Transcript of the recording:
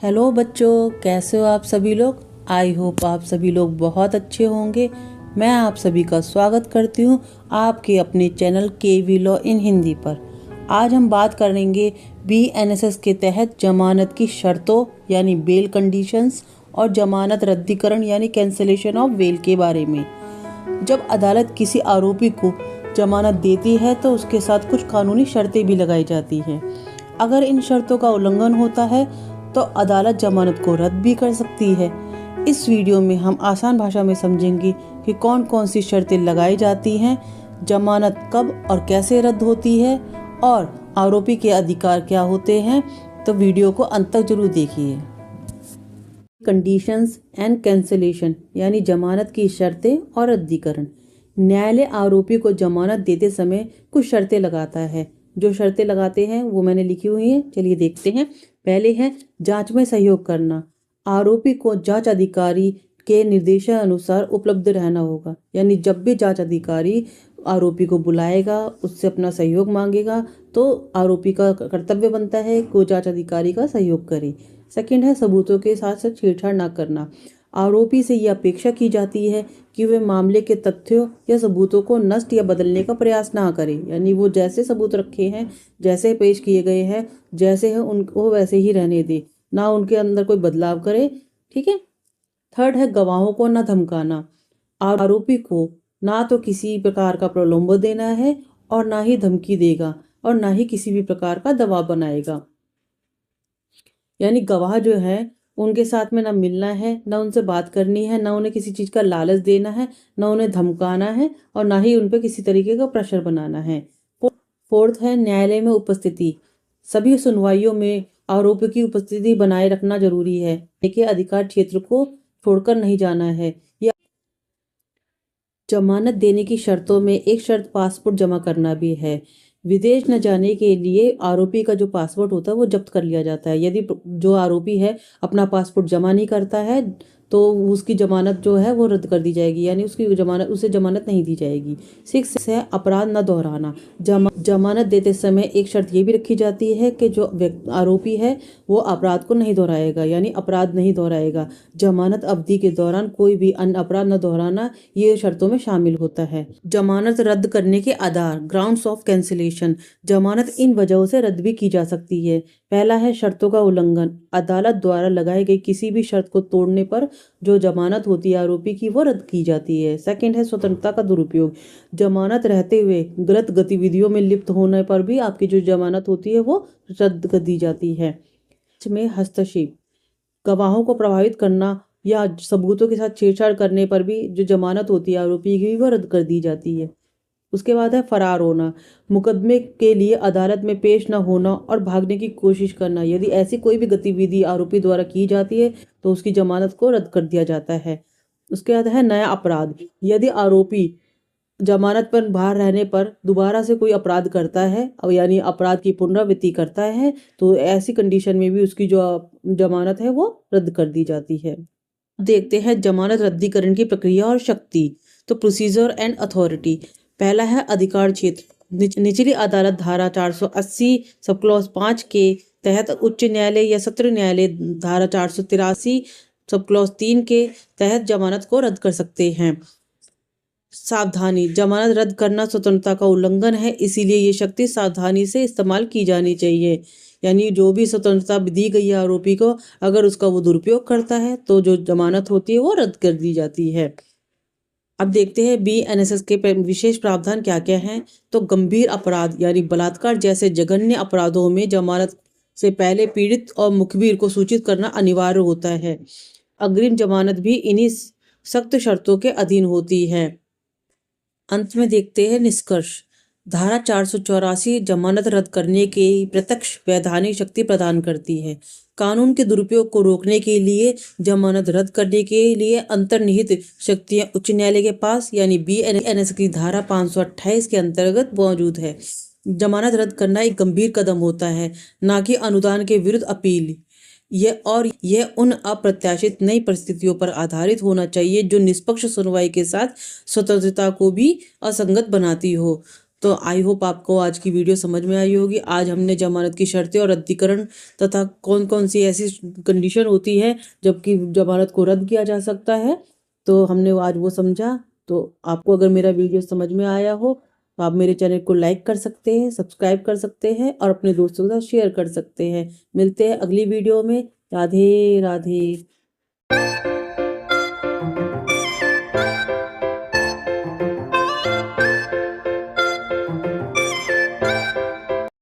Hello बच्चों, कैसे हो आप सभी लोग। आई होप आप सभी लोग बहुत अच्छे होंगे। मैं आप सभी का स्वागत करती हूँ आपके अपने channel KV law in Hindi पर। आज हम बात करेंगे बीएनएसएस के तहत जमानत की शर्तों यानी बेल कंडीशंस और जमानत रद्दीकरण यानी कैंसिलेशन ऑफ बेल के बारे में। जब अदालत किसी आरोपी को जमानत देती है तो उसके साथ कुछ कानूनी शर्तें भी लगाई जाती हैं। अगर इन शर्तों का उल्लंघन होता है तो अदालत जमानत को रद्द भी कर सकती है। इस वीडियो में हम आसान भाषा में समझेंगे कि कौन कौन सी शर्तें लगाई जाती हैं, जमानत कब और कैसे रद्द होती है और आरोपी के अधिकार क्या होते हैं। तो वीडियो को अंत तक जरूर देखिए। कंडीशंस एंड कैंसिलेशन यानी जमानत की शर्तें और रद्दीकरण। न्यायालय आरोपी को जमानत देते समय कुछ शर्तें लगाता है। जो शर्तें लगाते हैं वो मैंने लिखी हुई हैं, चलिए देखते हैं। पहले है जांच में सहयोग करना। आरोपी को जांच अधिकारी के निर्देशानुसार उपलब्ध रहना होगा, यानी जब भी जांच अधिकारी आरोपी को बुलाएगा, उससे अपना सहयोग मांगेगा, तो आरोपी का कर्तव्य बनता है कि वो जांच अधिकारी का सहयोग करे। सेकंड है सबूतों के साथ साथ छेड़छाड़ ना करना। आरोपी से यह अपेक्षा की जाती है कि वे मामले के तथ्यों या सबूतों को नष्ट या बदलने का प्रयास ना करें, यानी वो जैसे सबूत रखे हैं, जैसे पेश किए गए हैं, जैसे हैं उनको वैसे ही रहने दे, ना उनके अंदर कोई बदलाव करे। ठीक है। थर्ड है गवाहों को ना धमकाना। आरोपी को ना तो किसी प्रकार का प्रलोभन देना है और ना ही धमकी देगा और ना ही किसी भी प्रकार का दबाव बनाएगा। यानी गवाह जो है उनके साथ में ना मिलना है, ना उनसे बात करनी है, ना उन्हें किसी चीज का लालच देना है, ना उन्हें धमकाना है और ना ही उन पर किसी तरीके का प्रेशर बनाना है। फोर्थ है न्यायालय में उपस्थिति। सभी सुनवाइयों में आरोपी की उपस्थिति बनाए रखना जरूरी है। के अधिकार क्षेत्र को छोड़कर नहीं जाना है। या जमानत देने की शर्तों में एक शर्त पासपोर्ट जमा करना भी है। विदेश न जाने के लिए आरोपी का जो पासपोर्ट होता है वो जब्त कर लिया जाता है। यदि जो आरोपी है अपना पासपोर्ट जमा नहीं करता है तो उसकी जमानत जो है वो रद्द कर दी जाएगी, यानी उसे जमानत नहीं दी जाएगी। 6 है अपराध न दोहराना। जमानत देते समय एक शर्त ये भी रखी जाती है कि जो आरोपी है वो अपराध को नहीं दोहराएगा, यानी अपराध नहीं दोहराएगा। जमानत अवधि के दौरान कोई भी अन्य अपराध न दोहराना ये शर्तों में शामिल होता है। जमानत रद्द करने के आधार ग्राउंड्स ऑफ कैंसिलेशन। जमानत इन वजहों से रद्द भी की जा सकती है। पहला है शर्तों का उल्लंघन। अदालत द्वारा लगाई गई किसी भी शर्त को तोड़ने पर जो जमानत होती है आरोपी की वो रद्द की जाती है। सेकंड है स्वतंत्रता का दुरुपयोग। जमानत रहते हुए गलत गतिविधियों में लिप्त होने पर भी आपकी जो जमानत होती है वो रद्द कर दी जाती है। में हस्तक्षेप, गवाहों को प्रभावित करना या सबूतों के साथ छेड़छाड़ करने पर भी जो जमानत होती है आरोपी की वो रद्द कर दी जाती है। उसके बाद है फरार होना। मुकदमे के लिए अदालत में पेश न होना और भागने की कोशिश करना। यदि ऐसी कोई भी गतिविधि आरोपी द्वारा की जाती है तो उसकी जमानत को रद्द कर दिया जाता है। उसके बाद है नया अपराध। यदि आरोपी जमानत पर बाहर रहने पर दोबारा से कोई अपराध करता है और यानी अपराध की पुनरावृत्ति करता है तो ऐसी कंडीशन में भी उसकी जो जमानत है वो रद्द कर दी जाती है। देखते हैं जमानत रद्दीकरण की प्रक्रिया और शक्ति। तो प्रोसीजर एंड अथॉरिटी। पहला है अधिकार क्षेत्र। निचली अदालत धारा 480 सब क्लॉज 5 के तहत उच्च न्यायालय या सत्र न्यायालय धारा 483 सब क्लॉज 3 के तहत जमानत को रद्द कर सकते हैं। सावधानी, जमानत रद्द करना स्वतंत्रता का उल्लंघन है, इसीलिए ये शक्ति सावधानी से इस्तेमाल की जानी चाहिए। यानी जो भी स्वतंत्रता दी गई है आरोपी को, अगर उसका वो दुरुपयोग करता है तो जो जमानत होती है वो रद्द कर दी जाती है। अब देखते हैं बीएनएसएस के विशेष प्रावधान क्या क्या हैं। तो गंभीर अपराध यानी बलात्कार जैसे जघन्य अपराधों में जमानत से पहले पीड़ित और मुखबिर को सूचित करना अनिवार्य होता है। अग्रिम जमानत भी इन्हीं सख्त शर्तों के अधीन होती है। अंत में देखते हैं निष्कर्ष। धारा 484 जमानत रद्द करने की प्रत्यक्ष वैधानिक शक्ति प्रदान करती है। कानून के दुरुपयोग को रोकने के लिए जमानत रद्द करने के लिए अंतर्निहित शक्तियां उच्च न्यायालय के पास यानी बीएनएस की धारा 528 के अंतर्गत मौजूद है। जमानत रद्द करना एक गंभीर कदम होता है, ना कि अनुदान के विरुद्ध अपील। यह उन अप्रत्याशित नई परिस्थितियों पर आधारित होना चाहिए जो निष्पक्ष सुनवाई के साथ स्वतंत्रता को भी असंगत बनाती हो। तो आई होप आपको आज की वीडियो समझ में आई होगी। आज हमने जमानत की शर्तें और रद्दीकरण तथा कौन कौन सी ऐसी कंडीशन होती है जबकि जमानत को रद्द किया जा सकता है, तो हमने आज वो समझा। तो आपको अगर मेरा वीडियो समझ में आया हो तो आप मेरे चैनल को लाइक कर सकते हैं, सब्सक्राइब कर सकते हैं और अपने दोस्तों के साथ शेयर कर सकते हैं। मिलते हैं अगली वीडियो में। राधे राधे।